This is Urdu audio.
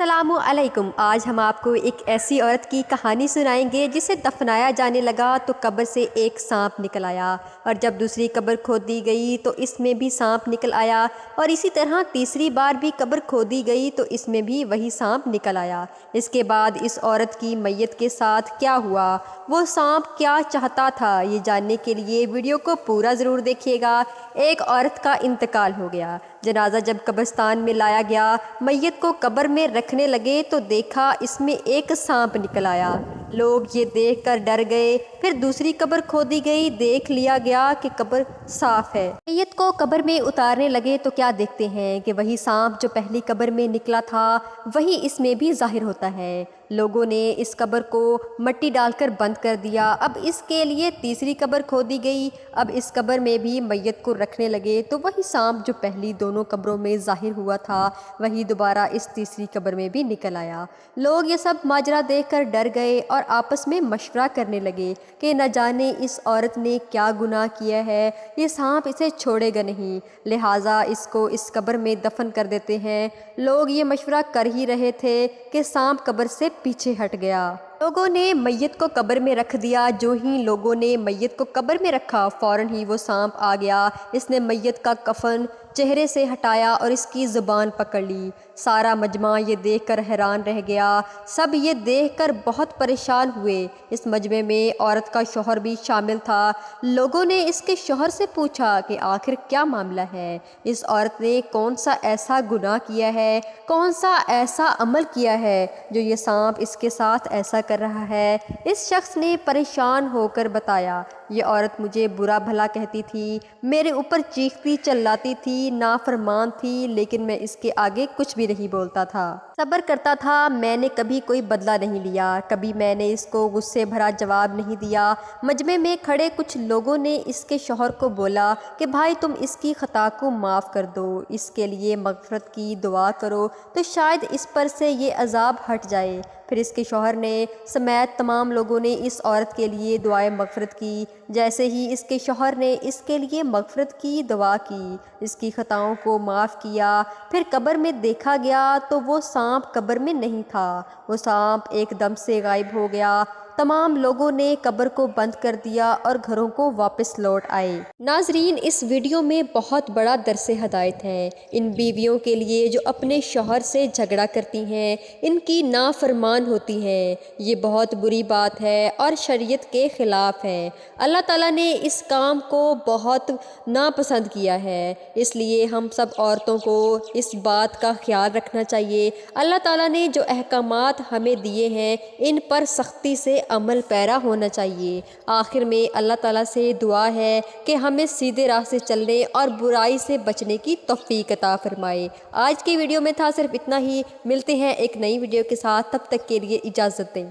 السلام علیکم۔ آج ہم آپ کو ایک ایسی عورت کی کہانی سنائیں گے جسے دفنایا جانے لگا تو قبر سے ایک سانپ نکل آیا، اور جب دوسری قبر کھودی گئی تو اس میں بھی سانپ نکل آیا، اور اسی طرح تیسری بار بھی قبر کھودی گئی تو اس میں بھی وہی سانپ نکل آیا۔ اس کے بعد اس عورت کی میت کے ساتھ کیا ہوا، وہ سانپ کیا چاہتا تھا، یہ جاننے کے لیے ویڈیو کو پورا ضرور دیکھیے گا۔ ایک عورت کا انتقال ہو گیا۔ جنازہ جب قبرستان میں لایا گیا، میت کو قبر میں رکھنے لگے تو دیکھا اس میں ایک سانپ نکل آیا۔ لوگ یہ دیکھ کر ڈر گئے۔ پھر دوسری قبر کھودی گئی، دیکھ لیا گیا کہ قبر صاف ہے۔ میت کو قبر میں اتارنے لگے تو کیا دیکھتے ہیں کہ وہی سانپ جو پہلی قبر میں نکلا تھا وہی اس میں بھی ظاہر ہوتا ہے۔ لوگوں نے اس قبر کو مٹی ڈال کر بند کر دیا۔ اب اس کے لیے تیسری قبر کھودی گئی۔ اب اس قبر میں بھی میت کو رکھنے لگے تو وہی سانپ جو پہلی دونوں قبروں میں ظاہر ہوا تھا وہی دوبارہ اس تیسری قبر میں بھی نکل آیا۔ لوگ یہ سب ماجرا دیکھ کر ڈر گئے اور آپس میں مشورہ کرنے لگے کہ نہ جانے اس عورت نے کیا گناہ کیا ہے، یہ سانپ اسے چھوڑے گا نہیں، لہٰذا اس کو اس قبر میں دفن کر دیتے ہیں۔ لوگ یہ مشورہ کر ہی رہے تھے کہ سانپ قبر سے پیچھے ہٹ گیا۔ لوگوں نے میت کو قبر میں رکھ دیا۔ جو ہی لوگوں نے میت کو قبر میں رکھا فوراً ہی وہ سانپ آ گیا۔ اس نے میت کا کفن چہرے سے ہٹایا اور اس کی زبان پکڑ لی۔ سارا مجمع یہ دیکھ کر حیران رہ گیا۔ سب یہ دیکھ کر بہت پریشان ہوئے۔ اس مجمع میں عورت کا شوہر بھی شامل تھا۔ لوگوں نے اس کے شوہر سے پوچھا کہ آخر کیا معاملہ ہے، اس عورت نے کون سا ایسا گناہ کیا ہے، کون سا ایسا عمل کیا ہے جو یہ سانپ اس کے ساتھ ایسا کر رہا ہے۔ اس شخص نے پریشان ہو کر بتایا، یہ عورت مجھے برا بھلا کہتی تھی، میرے اوپر چیختی چلاتی تھی، نافرمان تھی، لیکن میں اس کے آگے کچھ بھی نہیں بولتا تھا، صبر کرتا تھا، میں نے کبھی کوئی بدلہ نہیں لیا، کبھی میں نے اس کو غصے بھرا جواب نہیں دیا۔ مجمع میں کھڑے کچھ لوگوں نے اس کے شوہر کو بولا کہ بھائی تم اس کی خطا کو معاف کر دو، اس کے لیے مغفرت کی دعا کرو تو شاید اس پر سے یہ عذاب ہٹ جائے۔ پھر اس کے شوہر نے سمیت تمام لوگوں نے اس عورت کے لیے دعائے مغفرت کی۔ جیسے ہی اس کے شوہر نے اس کے لیے مغفرت کی دعا کی، اس کی خطاؤں کو معاف کیا، پھر قبر میں دیکھا گیا تو وہ سانپ قبر میں نہیں تھا، وہ سانپ ایک دم سے غائب ہو گیا۔ تمام لوگوں نے قبر کو بند کر دیا اور گھروں کو واپس لوٹ آئے۔ ناظرین، اس ویڈیو میں بہت بڑا درس ہدایت ہے ان بیویوں کے لیے جو اپنے شوہر سے جھگڑا کرتی ہیں، ان کی نافرمان ہوتی ہیں۔ یہ بہت بری بات ہے اور شریعت کے خلاف ہے۔ اللہ تعالیٰ نے اس کام کو بہت ناپسند کیا ہے، اس لیے ہم سب عورتوں کو اس بات کا خیال رکھنا چاہیے۔ اللہ تعالیٰ نے جو احکامات ہمیں دیے ہیں ان پر سختی سے عمل پیرا ہونا چاہیے۔ آخر میں اللہ تعالیٰ سے دعا ہے کہ ہمیں سیدھے راہ سے چلنے اور برائی سے بچنے کی توفیق عطا فرمائے۔ آج کی ویڈیو میں تھا صرف اتنا ہی، ملتے ہیں ایک نئی ویڈیو کے ساتھ، تب تک کے لیے اجازت دیں۔